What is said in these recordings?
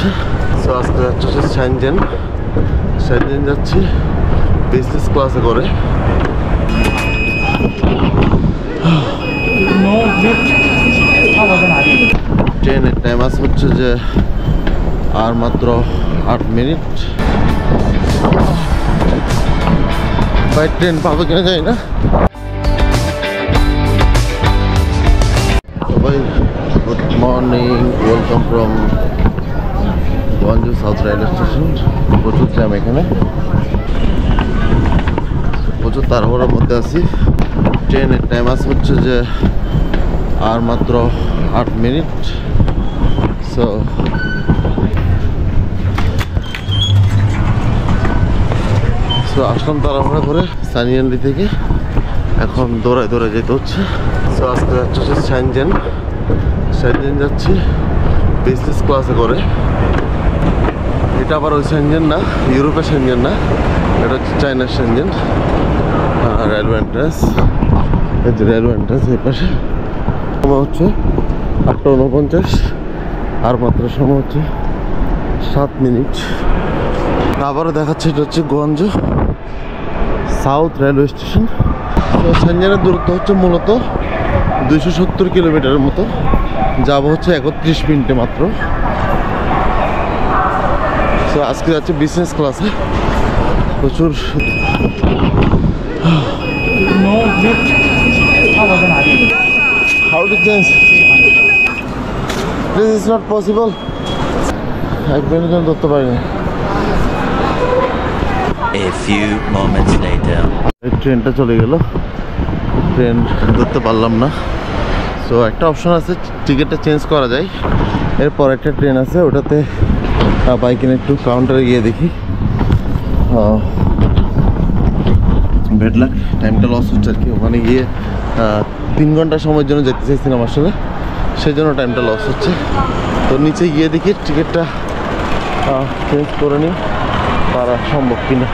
হচ্ছে। সো আজকে যাচ্ছে শ্যানজেন যাচ্ছি বিজনেস ক্লাসে করে। ট্রেনের টাইম আছে হচ্ছে যে আর মাত্র 8 মিনিট। বাই ট্রেন পাবে কিনা যাই না। সবাই গুড মর্নিং, ওয়েলকাম ফ্রম গঞ্জ সাউথ রেলওয়ে স্টেশন। প্রচুর জ্যাম এখানে, প্রচুর তাড়াহুড়োর মধ্যে আছি। ট্রেনের টাইম আছে হচ্ছে যে আর মাত্র 8 মিনিট। সো আসলাম তাড়াহুড়া করে সানিয়ান্ডি থেকে, এখন দৌড়ায় যেতে হচ্ছে। সো আজকে যাচ্ছে শ্যানজেন যাচ্ছি বিজনেস ক্লাসে করে। এটা আবার ওই শ্যানজেন না, ইউরোপের শ্যানজেন না, এটা হচ্ছে চায়নার Shenzhen. Railway entrance, railway entrance এই পাশে। সময় হচ্ছে 8:49, আর মাত্র সময় হচ্ছে 7 মিনিট। আবারও দেখাচ্ছে এটা হচ্ছে গোয়াঞ্জু সাউথ রেলওয়ে স্টেশন। তো শ্যানজেনের দূরত্ব হচ্ছে মূলত 270 কিলোমিটারের মতো। যাবো হচ্ছে 31 মিনিটে মাত্র। তো আজকে যাচ্ছে বিজনেস ক্লাসে, প্রচুর। How to change? This is not possible. এক মিনিট ধরতে পারিনি। A few moments later. ট্রেনটা চলে গেল, ট্রেন ধরতে পারলাম না। সো একটা অপশন আছে, টিকিটটা চেঞ্জ করা যায়। এরপর একটা ট্রেন আছে, ওটাতে বাইকে একটু কাউন্টারে গিয়ে দেখি। ব্যাড লাক, টাইমটা লস হচ্ছে আর কি। ওখানে গিয়ে 3 ঘন্টা সময়ের জন্য যেতে চাইছিলাম আসলে, সেই জন্য টাইমটা লস হচ্ছে। তো নিচে গিয়ে দেখি টিকিটটা চেঞ্জ করে নিই, পারা সম্ভব কিনা।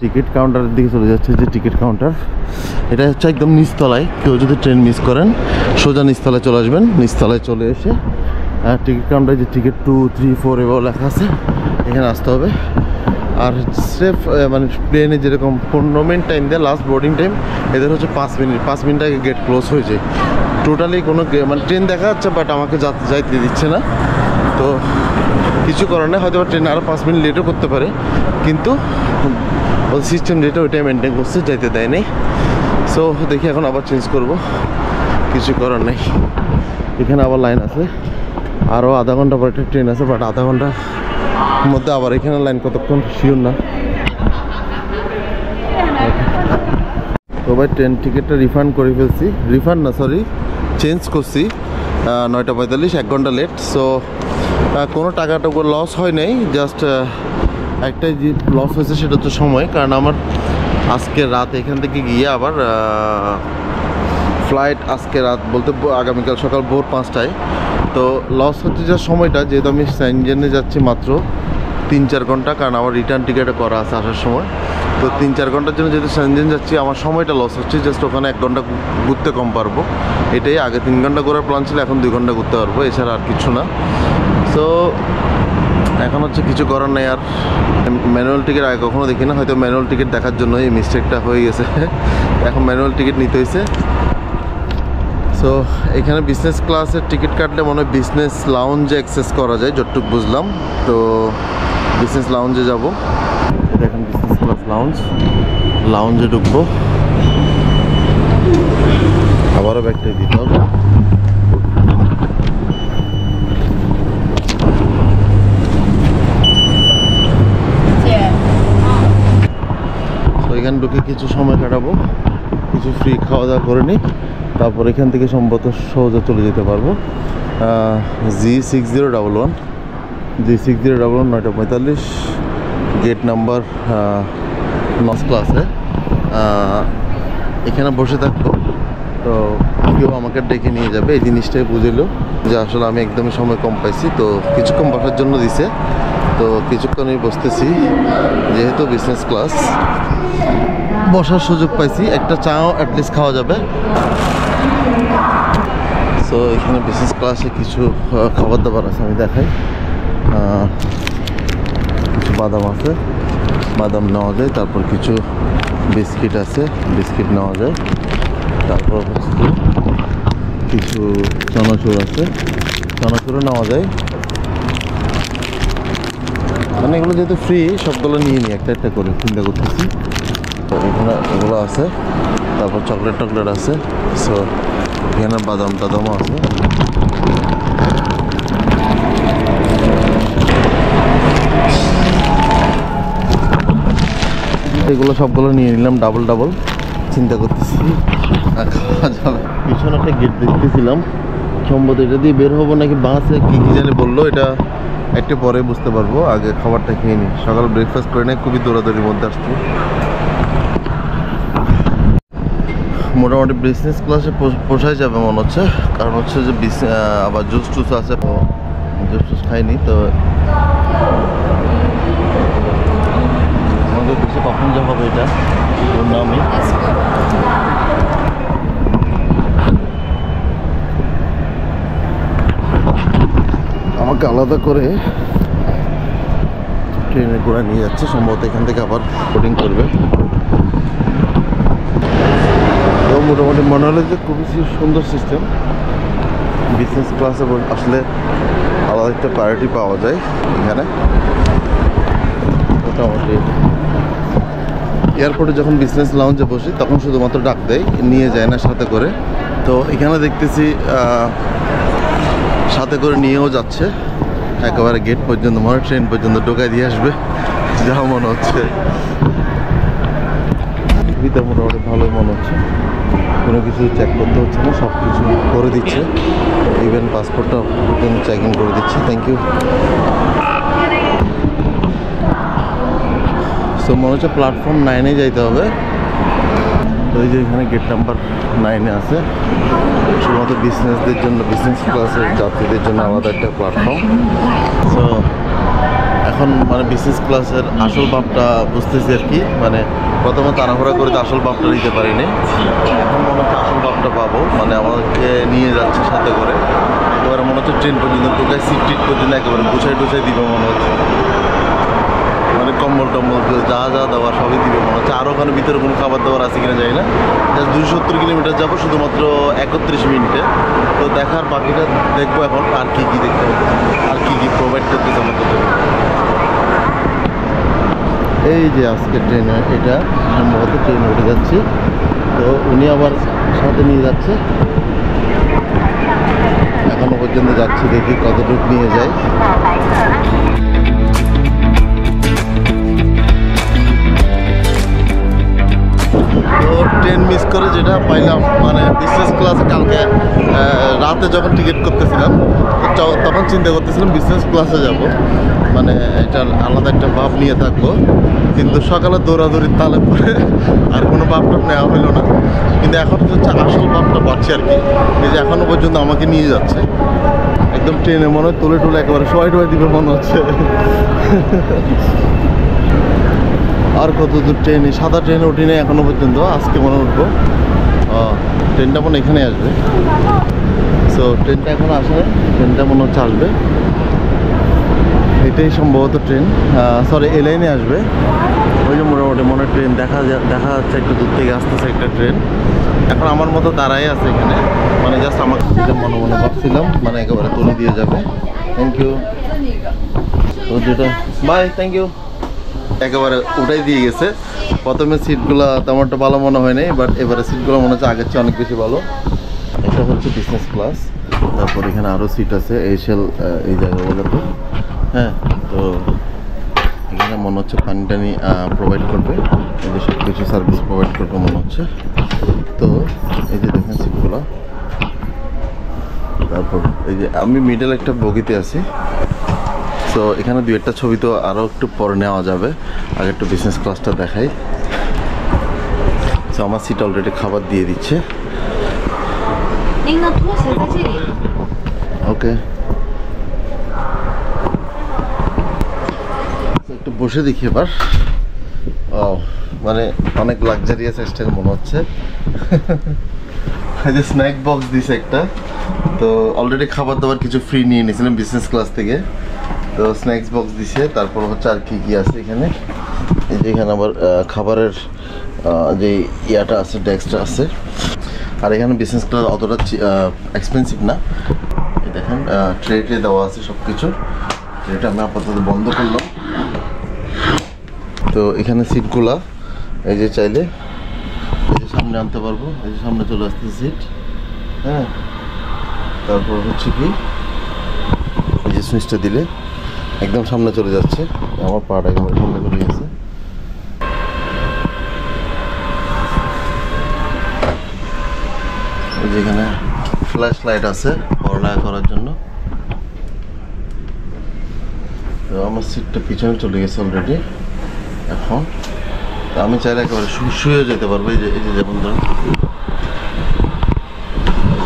টিকিট কাউন্টারের দিকে চলে যাচ্ছে, যে টিকিট কাউন্টার এটা হচ্ছে একদম নিচতলায়। কেউ যদি ট্রেন মিস করেন সোজা নিচতলায় চলে আসবেন। নিচতলায় চলে এসে টিকিট কাউন্টারে যে টিকিট 2, 3, 4 এভাবে লেখা আছে, এখানে আসতে হবে। আর সেফ মানে প্লেনে যেরকম 15 মিনিট টাইম দেয় লাস্ট বোর্ডিং টাইম, এদের হচ্ছে 5 মিনিট আগে গেট ক্লোজ হয়ে যায়। টোটালি কোনো মানে ট্রেন দেখা যাচ্ছে, বাট আমাকে যাইতে দিচ্ছে না। তো কিছু করার নেই, হয়তো ট্রেন আরও 5 মিনিট লেটও করতে পারে, কিন্তু ওই সিস্টেম যেটা ওইটাই মেনটেন করছে, যাইতে দেয় নেই। সো দেখি এখন আবার চেঞ্জ করব, কিছু করার নেই। এখানে আবার লাইন আছে, আরও আধা ঘন্টা পর একটা ট্রেন আছে, বাট আধা ঘন্টার মধ্যে আবার এখানে লাইন কতক্ষণ শিওর না। তো ভাই ট্রেন টিকিটটা রিফান্ড করে ফেলছি, রিফান্ড না সরি চেঞ্জ করছি। 9:45, 1 ঘন্টা লেট। সো কোনো টাকাটুকু লস হয় নাই, জাস্ট একটাই যে লস হয়েছে সেটা হচ্ছে সময়। কারণ আমার আজকে রাত এখান থেকে গিয়ে আবার ফ্লাইট আজকে রাত বলতে আগামীকাল সকাল ভোর 5টায়। তো লস হচ্ছে যে সময়টা, যেহেতু আমি শ্যানজেনে যাচ্ছি মাত্র 3-4 ঘন্টা, কারণ আমার রিটার্ন টিকিটে করা আছে আসার সময়। তো 3-4 ঘন্টার জন্য যেহেতু শ্যানজেন যাচ্ছি, আমার সময়টা লস হচ্ছে। জাস্ট ওখানে 1 ঘন্টা ঘুরতে কম পারবো, এটাই। আগে 3 ঘন্টা ঘোরার প্ল্যান ছিল, এখন 2 ঘন্টা ঘুরতে পারবো, এছাড়া আর কিছু না। সো এখন হচ্ছে কিছু করার নেই। আর ম্যানুয়াল টিকিট আগে কখনো দেখি না, হয়তো ম্যানুয়াল টিকিট দেখার জন্য এই মিস্টেকটা হয়ে গেছে। এখন ম্যানুয়াল টিকিট নিতে হয়েছে। সো এখানে বিজনেস ক্লাসের টিকিট কাটলে মনে হয় বিজনেস লাউঞ্জে অ্যাক্সেস করা যায়, যতটুকু বুঝলাম। তো বিজনেস লাউঞ্জে যাব। দেখেন বিজনেস ক্লাস লাউঞ্জে ঢুকবো। আবারও ব্যাগটাই দিতে হবে। তো এখানে ঢুকে কিছু সময় কাটাবো, কিছু ফ্রি খাওয়া দাওয়া করে নিই, তারপর এখান থেকে সম্ভবত সোজা চলে যেতে পারবো G6011 9:45, গেট নাম্বার 9 ক্লাসে। এখানে বসে থাকবো, তো কেউ আমাকে ডেকে নিয়ে যাবে। এই জিনিসটাই বুঝলো যে আসলে আমি একদমই সময় কম পাইছি, তো কিছুক্ষণ বসার জন্য দিছে। তো কিছুক্ষণই বসতেছি, যেহেতু বিজনেস ক্লাস বসার সুযোগ পাইছি। একটা চাও অ্যাটলিস্ট খাওয়া যাবে। সো এখানে বিজনেস ক্লাসে কিছু খাবার দাবার আছে, আমি দেখাই। কিছু বাদাম আছে, বাদাম নেওয়া যায়। তারপর কিছু বিস্কিট আছে, বিস্কিট নেওয়া যায়। তারপর হচ্ছে কিছু চানাচুর আছে, চানাচুরও নেওয়া যায়। মানে এগুলো যেহেতু ফ্রি, সবগুলো নিয়ে নিই একটা একটা করে, চিন্তা করতেছি। তো এখানে এগুলো আছে, তারপর চকলেট টকলেট আছে। সো এখানে বাদাম টাদামও আছে। এগুলো সবগুলো নিয়ে নিলাম ডাবল ডাবল, চিন্তা করতেছি খাওয়া যাবে। পিছনে একটা গেট দেখতেছিলাম, সম্ভবত এটা দিয়ে বের হবো নাকি বাসে কি কি জানি বললো, এটা একটু পরে বুঝতে পারবো। আগে খাবারটা খেয়ে নিই, সকাল ব্রেকফাস্ট করে নেই, খুবই দৌড়াদৌড়ির মধ্যে আসছে। মোটামুটি বিজনেস ক্লাসে পোষায় যাবে মনে হচ্ছে, কারণ হচ্ছে যে আবার জুস টুস আছে, জুস টুস খাইনি। তো আমাদের দেশে কখন যা হবে এটা নামই আমাকে আলাদা করে ট্রেনের ঘোড়া নিয়ে যাচ্ছে, সম্ভবত এখান থেকে আবার বোর্ডিং করবে। তো মোটামুটি মনে হলো যে খুবই সুন্দর সিস্টেম। বিজনেস ক্লাসে আসলে আলাদা একটা প্রায়োরিটি পাওয়া যায় এখানে। মোটামুটি এয়ারপোর্টে যখন বিজনেস লাউঞ্জে বসি তখন শুধুমাত্র ডাক দেয়, নিয়ে যায় না সাথে করে। তো এখানে দেখতেছি সাথে করে নিয়েও যাচ্ছে একেবারে গেট পর্যন্ত, মনে ট্রেন পর্যন্ত ঢোকায় দিয়ে আসবে যা মনে হচ্ছে। ভিতর মোটামুটি ভালোই মনে হচ্ছে, কোনো কিছু চেক করতে হচ্ছে না, সব কিছু করে দিচ্ছে। ইভেন পাসপোর্টটা চেক ইন করে দিচ্ছে। Thank you. সো মনে হচ্ছে প্ল্যাটফর্ম 9-এ যাইতে হবে। তো এই যে এখানে গেট নাম্বার 9-এ আছে, শুধুমাত্র বিজনেসদের জন্য, বিজনেস ক্লাসের যাত্রীদের জন্য আলাদা একটা প্ল্যাটফর্ম। সো এখন মানে বিজনেস ক্লাসের আসল ভাবটা বুঝতেছি আর কি। মানে প্রথমে তাড়াহুড়া করে তো আসল ভাবটা নিতে পারিনি, এখন মনে হচ্ছে আসল ভাবটা পাবো। মানে আমাদেরকে নিয়ে যাচ্ছে সাথে করে, একেবারে মনে হচ্ছে ট্রেন পর্যন্ত টোকায়, সিট টিট পর্যন্ত একেবারে গুছাই টুছাই দিবে মনে হচ্ছে। মানে কম্বল টম্বল যা যা দেওয়ার সবই দিবে মনে হচ্ছে। আরও ওখানে ভিতরে কোনো খাবার দাবার আছে কিনা জানি না। জাস্ট 270 কিলোমিটার যাবো শুধুমাত্র 31 মিনিটে। তো দেখার বাকিটা দেখবো এখন, আর কি কি দেখতে হবে, আর কি কি প্রোভাইড করতেছে আমাদের জন্য। এই যে আজকে ট্রেনে, এটা সম্ভবত ট্রেনে উঠে যাচ্ছি। তো উনি আবার সাথে নিয়ে যাচ্ছে, এখনো পর্যন্ত যাচ্ছি, দেখি কতটুকু নিয়ে যায়। তো ট্রেন মিস করে যেটা পাইলাম, মানে বিজনেস ক্লাসে কালকে রাতে যখন টিকিট করতেছিলাম তখন চিন্তা করতেছিলাম বিজনেস ক্লাসে যাব, মানে এটা আলাদা একটা ভাব নিয়ে থাকবো। কিন্তু সকালে দৌড়াদৌড়ির তালে পরে আর কোনো ভাবটা নেওয়া হলো না। কিন্তু এখন হচ্ছে আসল ভাবটা পাচ্ছি আর কি। এই যে এখনো পর্যন্ত আমাকে নিয়ে যাচ্ছে একদম ট্রেনে, মনে হয় তুলে টুলে একেবারে শোয়াই টোয়াই দিবে মনে হচ্ছে। আর কত দূর ট্রেনে, সাদা ট্রেনে উঠিনি এখনো পর্যন্ত, আজকে মনে উঠবো। ট্রেনটা মনে এখানে আসবে। সো ট্রেনটা এখন আসে, ট্রেনটা মনে হচ্ছে আসবে, এটাই সম্ভবত ট্রেন। সরি, এই লাইনে আসবে। ওই যে মোটামুটি মনে ট্রেন দেখা যাচ্ছে একটু দূর থেকে আসতেছে একটা ট্রেন। এখন আমার মতো দাঁড়াই আছে এখানে, মানে জাস্ট আমাকে যেটা মনে মনে ভাবছিলাম, মানে একেবারে তুলে দিয়ে যাবে। Thank you. তো যেটা বাই, থ্যাংক ইউ। একেবারে উঠাই দিয়ে গেছে। প্রথমে সিটগুলো তেমন একটা ভালো মনে হয় নাই, বাট এবারে সিটগুলো মনে হচ্ছে আগের চেয়ে অনেক বেশি ভালো। এটা হচ্ছে বিজনেস ক্লাস। তারপর এখানে আরও সিট আছে, এইসেল এই জায়গাগুলোতে। হ্যাঁ, তো এখানে মনে হচ্ছে পানি টানি প্রোভাইড করবে, এই যে সব কিছু সার্ভিস প্রোভাইড করবে মনে হচ্ছে। তো এই যে দেখেন সিটগুলো। তারপর এই যে আমি মিডল একটা বগিতে আছি। তো এখানে দুই একটা ছবি তো আরও একটু পরে নেওয়া যাবে, আগে একটু বিজনেস ক্লাসটা দেখাই। তো আমার সিট অলরেডি খাবার দিয়ে দিচ্ছে। ওকে, একটু বসে দেখি এবার। মানে অনেক লাক্সারিয়াস স্টাইল মনে হচ্ছে। এই যে স্ন্যাক বক্স দিছে একটা, তো অলরেডি খাবার দাবার কিছু ফ্রি নিয়ে নিয়েছিলাম বিজনেস ক্লাস থেকে। তো স্ন্যাক্স বক্স দিছে, তারপর হচ্ছে আর কি কি আছে এখানে, এই যে এখানে আবার খাবারের যে ইয়াটা আছে, ডেস্কটা আছে। আর এখানে বিজনেস ক্লাস অতটা এক্সপেন্সিভ না। এই দেখেন ট্রে দেওয়া আছে সব কিছু। ট্রেটা আমি আপাতত বন্ধ করলাম। তো এখানে সিটগুলা এই যে চাইলে এই যে সামনে আনতে পারবো, এই যে সামনে চলে আসছে সিট। হ্যাঁ, তারপর হচ্ছে কি এই যে সুইচটা দিলে একদম সামনে চলে যাচ্ছে। আমার পাটা একেবারে সামনে চলে গেছে। যেখানে ফ্ল্যাশ লাইট আছে পড়ালেখা করার জন্য। তো আমার সিটটা পিছনে চলে গেছে অলরেডি। এখন আমি চাইলে একেবারে শুয়ে যেতে পারবো। এই যে যেমন ধরুন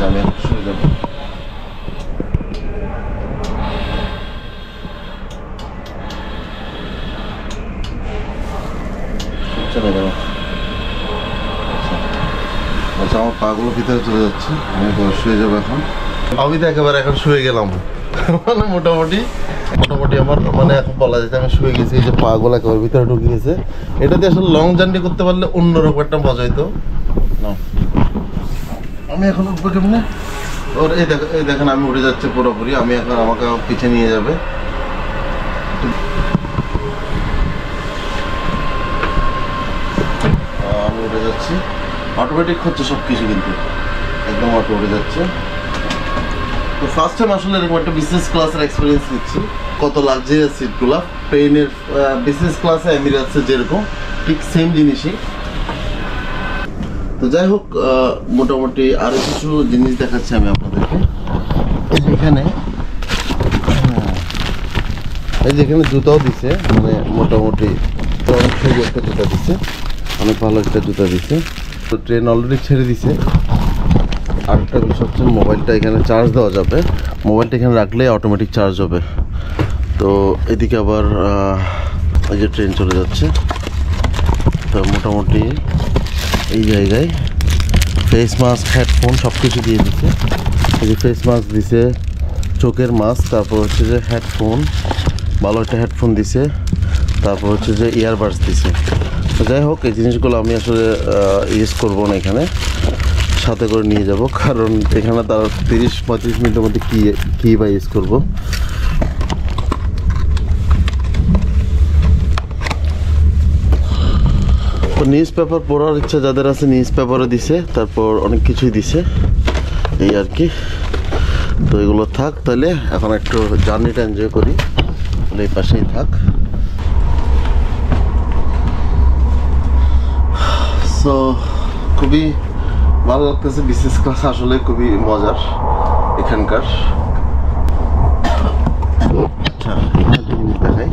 আমি এখন শুয়ে যাবো। চলে গেল। আচ্ছা, আমার পাগুলো ভিতরে চলে যাচ্ছে, আমি শুয়ে যাবো এখন। আমি তো একেবারে এখন শুয়ে গেলাম, মানে মোটামুটি আমার মানে এখন বলা যায় আমি শুয়ে গেছি। এই যে পাগুলো একেবারে ভিতরে ঢুকে গেছে। এটাতে আসলে লং জার্নি করতে পারলে অন্যরকম একটা মজা হইতো না। আমি এখন উঠবো কেমনে? ওর এই দেখেন আমি উঠে যাচ্ছে পুরোপুরি। আমি এখন আমাকে পিছিয়ে নিয়ে যাবে। আমি উঠে যাচ্ছি, অটোমেটিক হচ্ছে সব কিছু, কিন্তু একদম অটো উঠে যাচ্ছে। তো ফার্স্ট টাইম আসলে এরকম একটা বিজনেস ক্লাসের এক্সপিরিয়েন্স নিচ্ছি। কত লাক্সারিয়াস সিটগুলো, ট্রেনের বিজনেস ক্লাসে এমিরেটসে যেরকম ঠিক সেম জিনিসই। তো যাই হোক, মোটামুটি আরও কিছু জিনিস দেখাচ্ছি আমি আপনাদেরকে। এখানে এই যে এখানে জুতাও দিছে, মানে মোটামুটি অনেক সুন্দর একটা জুতা দিছে, অনেক ভালো একটা জুতা দিছে। তো ট্রেন অলরেডি ছেড়ে দিছে। আর একটা বিষয় হচ্ছে মোবাইলটা এখানে চার্জ দেওয়া যাবে। মোবাইলটা এখানে রাখলে অটোমেটিক চার্জ হবে। তো এদিকে আবার এই যে ট্রেন চলে যাচ্ছে। তো মোটামুটি এই জায়গায় ফেস মাস্ক, হেডফোন সব কিছু দিয়ে দিচ্ছে। এই যে ফেস মাস্ক দিছে, চোখের মাস্ক, তারপর হচ্ছে যে হেডফোন, ভালো একটা হেডফোন দিছে, তারপর হচ্ছে যে ইয়ারবাডস দিছে। তো যাই হোক, এই জিনিসগুলো আমি আসলে ইউজ করবো না, এখানে সাথে করে নিয়ে যাব, কারণ এখানে তার 30-35 মিনিটের মধ্যে কী বা ইউজ করবো। তো নিউজ পেপার পড়ার ইচ্ছা যাদের আছে নিউজ পেপারও দিছে, তারপর অনেক কিছুই দিছে, এই আর কি। তো এগুলো থাক, তাহলে এখন একটু জার্নিটা এনজয় করি। এই পাশেই থাক। সো খুবই ভালো লাগতেছে। বিজনেস ক্লাস আসলে খুবই মজার এখানকার। আচ্ছা, একটা জিনিস দেখাই,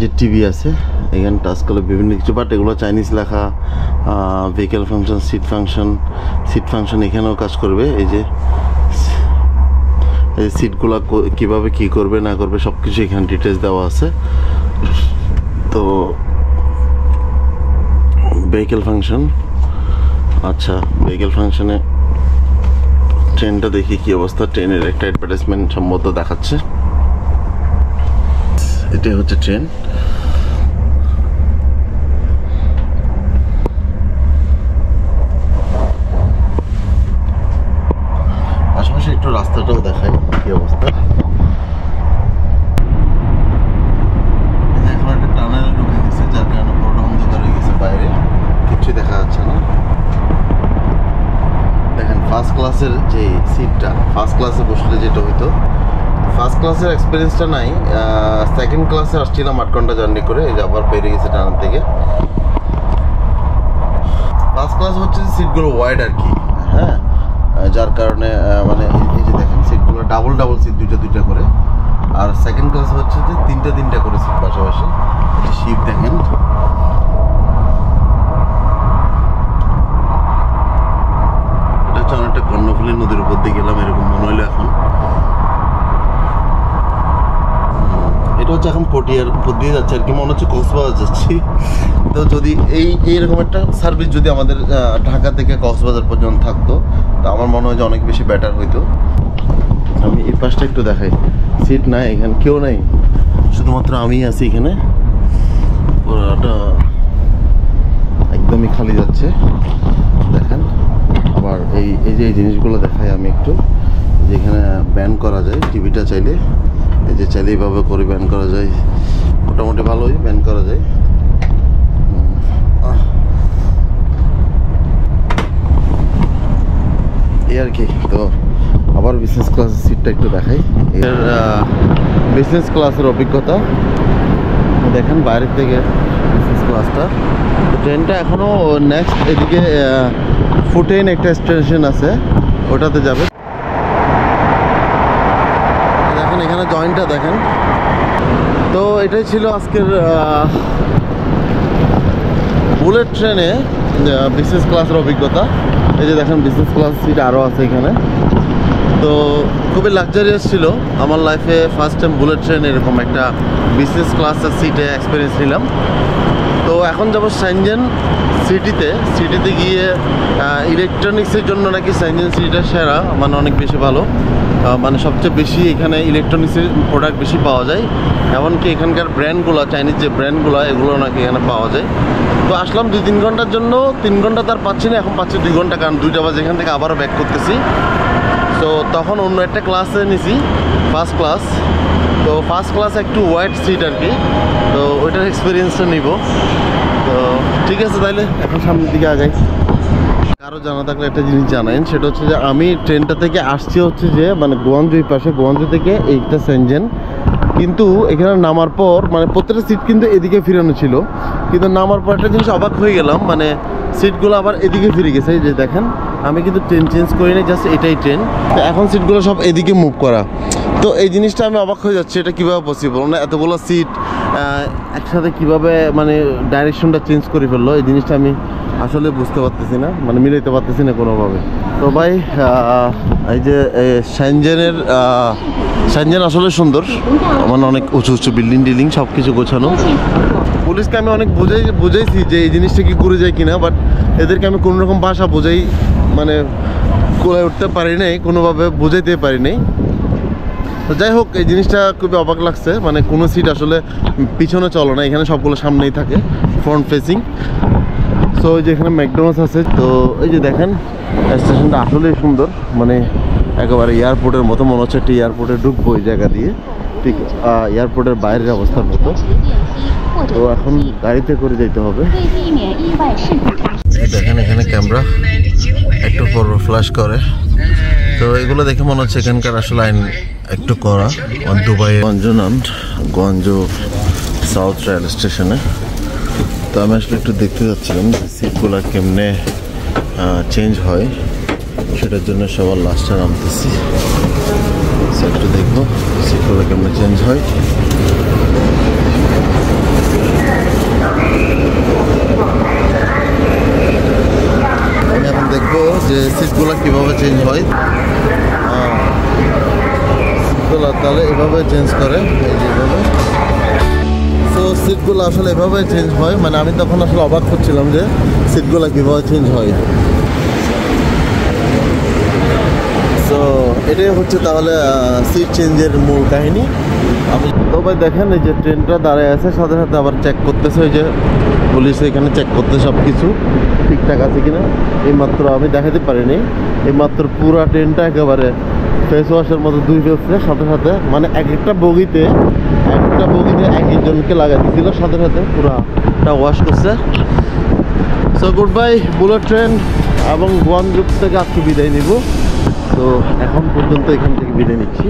যে টিভি আছে এখানে টাচ করলে বিভিন্ন কিছু, বাট এগুলো চাইনিজ লেখা। ভেহিকেল ফাংশন, সিট ফাংশন এখানেও কাজ করবে। এই যে সিটগুলো কীভাবে কী করবে না করবে সব কিছু এখানে ডিটেলস দেওয়া আছে। তো ভেহিকেল ফাংশন, আচ্ছা ভেহিকেল ফাংশনে ট্রেনটা দেখি কি অবস্থা। ট্রেনের একটা অ্যাডভার্টাইজমেন্ট সম্ভবত দেখাচ্ছে। এটাই হচ্ছে ট্রেন। পাশাপাশি একটু রাস্তাটাও দেখায় কি অবস্থা। এখন একটা টানেলে ঢুকে গেছে, যার কারণে পুরোটা অন্ধকার হয়ে গেছে, বাইরে কিচ্ছুই দেখা যাচ্ছে না। দেখেন ফার্স্ট ক্লাসের যে সিটটা, ফার্স্ট ক্লাসে বসলে যেটা হইতো, ফার্স্ট ক্লাসের এক্সপিরিয়েন্সটা নাই। সেকেন্ড ক্লাসে আসছিলাম 8 ঘন্টা জার্নি করে, এই যে আবার বেরিয়ে গেছে টানার থেকে। ফার্স্ট ক্লাস হচ্ছে যে সিটগুলো ওয়াইড আর কি, হ্যাঁ, যার কারণে মানে এই যে দেখেন সিটগুলো ডাবল সিট, দুইটা করে। আর সেকেন্ড ক্লাস হচ্ছে যে তিনটা করে সিট পাশাপাশি। শিপ দেখেন, এটা হচ্ছে অনেকটা কর্ণফুলী নদীর উপর দিয়ে গেলাম এরকম মনে হইলো এখন। এটা হচ্ছে এখন পটিয়ার উপর দিয়ে যাচ্ছে আর কি, মনে হচ্ছে কক্সবাজার যাচ্ছি। তো যদি এইরকম একটা সার্ভিস যদি আমাদের ঢাকা থেকে কক্সবাজার পর্যন্ত থাকতো, তো আমার মনে হয় যে অনেক বেশি বেটার হইতো। আমি এই পাশটা একটু দেখাই, সিট নাই এখানে, কেউ নাই, শুধুমাত্র আমিই আছি এখানে। পুরোটা একদমই খালি যাচ্ছে, দেখেন। আবার এই যে এই জিনিসগুলো দেখাই আমি একটু, যেখানে ব্যান করা যায় টিভিটা চাইলে, এই যে চাইলে এইভাবে করে ব্যান করা যায়, মোটামুটি ভালোই ব্যান করা যায়। এই আর কি। তো আবার বিজনেস ক্লাসের সিটটা একটু দেখাই, এর বিজনেস ক্লাসের অভিজ্ঞতা দেখেন বাইরের থেকে বিজনেস ক্লাসটা। ট্রেনটা এখনও নেক্সট এদিকে ফুটেইন একটা স্টেশন আছে, ওটাতে যাবে। দেখেন এখানে জয়েন্টটা দেখেন। তো এটাই ছিল আজকের বুলেট ট্রেনে বিজনেস ক্লাসের অভিজ্ঞতা। এই যে দেখেন বিজনেস ক্লাস সিট আরও আছে এখানে। তো খুবই লাক্সারিয়াস ছিল, আমার লাইফে ফার্স্ট টাইম বুলেট ট্রেন এরকম একটা বিজনেস ক্লাসের সিটে এক্সপিরিয়েন্স নিলাম। তো এখন যাবো সেনজেন সিটিতে গিয়ে ইলেকট্রনিক্সের জন্য নাকি সেনজেন সিটিটা সেরা, মানে অনেক বেশি ভালো, মানে সবচেয়ে বেশি এখানে ইলেকট্রনিক্সের প্রোডাক্ট বেশি পাওয়া যায়। এমনকি এখানকার ব্র্যান্ডগুলো, চাইনিজ যে ব্র্যান্ডগুলো, এগুলো নাকি এখানে পাওয়া যায়। তো আসলাম 2-3 ঘন্টার জন্য, 3 ঘন্টা তার পাচ্ছি না, এখন পাচ্ছি 2 ঘন্টা, কারণ 2টা বাজে এখান থেকে আবারও ব্যাক করতেছি। তো তখন অন্য একটা ক্লাসে নিছি, ফার্স্ট ক্লাস। তো ফার্স্ট ক্লাস একটু ওয়াইড সিট আর কি, তো ওইটার এক্সপিরিয়েন্সটা নিব। তো ঠিক আছে, তাইলে এখন সামনের দিকে আগাই। কারো জানা থাকলে একটা জিনিস জানাইন, সেটা হচ্ছে যে আমি ট্রেনটা থেকে আসছি হচ্ছে যে মানে গোয়াঞ্জুই পাশে, গোয়াঞ্জু থেকে এইটা সেনজেন। কিন্তু এখানে নামার পর মানে প্রত্যেকটা সিট কিন্তু এদিকে ফিরানো ছিল, কিন্তু নামার পর একটা জিনিস অবাক হয়ে গেলাম, মানে সিটগুলো আবার এদিকে ফিরে গেছে। এই যে দেখেন, আমি কিন্তু ট্রেন চেঞ্জ করি না, জাস্ট এটাই ট্রেন। তো এখন সিটগুলো সব এদিকে মুভ করা। তো এই জিনিসটা আমি অবাক হয়ে যাচ্ছি, এটা কীভাবে পসিবল, না এতগুলো সিট একসাথে কীভাবে মানে ডাইরেকশনটা চেঞ্জ করে ফেললো, এই জিনিসটা আমি আসলে বুঝতে পারতেছি না, মানে মিলাইতে পারতেছি না কোনোভাবে। তো ভাই এই যে সেনজেন আসলে সুন্দর, মানে অনেক উঁচু উঁচু বিল্ডিং সব কিছু গোছানো। পুলিশকে আমি অনেক বুঝাইছি যে এই জিনিসটা কি করে যায় কিনা, বাট এদেরকে আমি কোনো রকম ভাষা বুঝাই মানে করে উঠতে পারি নাই, কোনোভাবে বুঝাইতে পারি নাই। তো যাই হোক, এই জিনিসটা খুবই অবাক লাগছে, মানে কোনো সিট আসলে পিছনে চলো না, এখানে সবগুলো সামনেই থাকে, ফ্রন্ট ফেসিং। সো ওই যে এখানে ম্যাকডোনাল্ডস আছে। তো এই যে দেখেন স্টেশনটা আসলেই সুন্দর, মানে একেবারে এয়ারপোর্টের মতো, মনে হচ্ছে একটা এয়ারপোর্টে ঢুকবো এই জায়গা দিয়ে, ঠিক এয়ারপোর্টের বাইরের অবস্থার মতো। তো এখন গাড়িতে করে যেতে হবে। দেখেন এখানে ক্যামেরা একটু পর ফ্ল্যাশ করে, তো এগুলো দেখে মনে হচ্ছে এখানকার আসলে আইন একটু করা। দুবাই গোয়াঞ্জু সাউথ রেল স্টেশনে। তো আমি আসলে একটু দেখতে যাচ্ছিলাম সিটগুলো কেমনে চেঞ্জ হয়, সেটার জন্য সবার লাস্টে নামতেছি। একটু দেখবো সিটগুলো কেমনে চেঞ্জ হয়। আমি এখন দেখবো যে সিটগুলো কীভাবে চেঞ্জ হয়। সিটগুলো তাহলে এভাবে চেঞ্জ করে, এই যেভাবে। তো সিটগুলো আসলে এভাবে চেঞ্জ হয়, মানে আমি তখন আসলে অবাক হচ্ছিলাম যে সিটগুলো কীভাবে চেঞ্জ হয়। তো এটাই হচ্ছে তাহলে সিট চেঞ্জের মূল কাহিনী। আমি তো ভাই দেখেন এই যে ট্রেনটা দাঁড়ায় আছে, সাথে সাথে আবার চেক করতেছে, ওই যে পুলিশ এখানে চেক করতে সব কিছু ঠিকঠাক আছে কিনা। এইমাত্র আমি দেখাতে পারিনি, এইমাত্র পুরো ট্রেনটা একেবারে ফেস ওয়াশের মতো ধুই ফেলছে, সাথে সাথে মানে একটা বগিতে এক একজনকে লাগাই দিয়েছিল, সাথে সাথে পুরাটা ওয়াশ করছে। So good bye bullet train, এবং গোয়াঞ্জু থেকে আজকে বিদায় নিব। তো এখন পর্যন্ত এখান থেকে বিদায় নিচ্ছি।